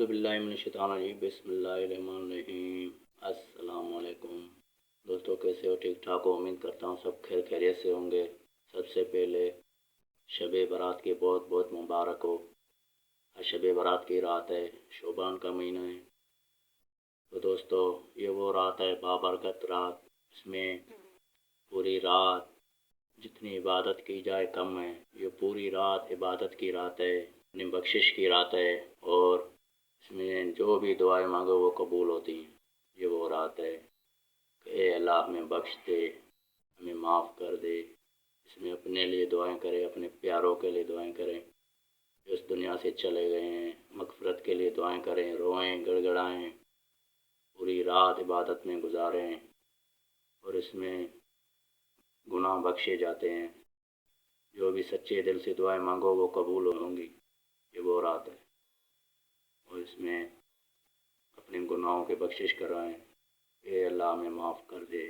औज़ुबिल्लाहिमिनश्शैतानिर्रजीम बिस्मिल्लाहिर्रहमानिर्रहीम। अस्सलाम वालेकुम दोस्तों, कैसे हो? ठीक ठाक हो? उम्मीद करता हूँ सब खैर खैरियत से होंगे। सबसे पहले शब बारात की बहुत बहुत मुबारक हो। आज शब बारात की रात है, शोबान का महीना है। तो दोस्तों, ये वो रात है बाबरकत रात। इसमें पूरी रात जितनी इबादत की जाए कम है। ये पूरी रात इबादत की रात है, अपनी बख्शिश की रात है, और इसमें जो भी दुआएं मांगो वो कबूल होती हैं। ये वो रात है कि ए अल्लाह हमें बख्श दे, हमें माफ़ कर दे। इसमें अपने लिए दुआएं करें, अपने प्यारों के लिए दुआएं करें जो इस दुनिया से चले गए हैं। मग़फ़िरत के लिए दुआएं करें, रोएं, गड़गड़ाएं, पूरी रात इबादत में गुजारें, और इसमें गुनाह बख्शे जाते हैं। जो भी सच्चे दिल से दुआएं मांगो वो कबूल होंगी। ये वो रात है, और इसमें अपने गुनाहों की बख्शिश कराएं। ए अल्लाह हमें माफ़ कर दे,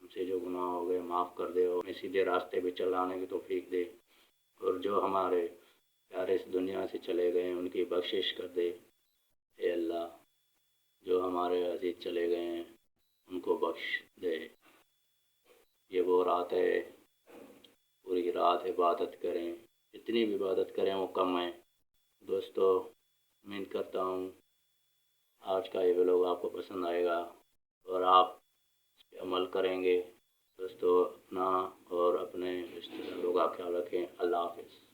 हमसे जो गुनाह हो गए माफ़ कर दे, और हमें सीधे रास्ते पे चलाने की तौफीक दे, और जो हमारे प्यारे इस दुनिया से चले गए हैं उनकी बख्शिश कर दे। ए अल्लाह, जो हमारे अजीज चले गए हैं उनको बख्श दे। ये वो रात है, पूरी रात इबादत करें। जितनी भी इबादत करें वो कम है। दोस्तों, उम्मीद करता हूँ आज का ये व्लॉग आपको पसंद आएगा और आप इस पे अमल करेंगे। दोस्तों, अपना और अपने रिश्तेदारों का ख्याल रखें। अल्लाह हाफ़िज़।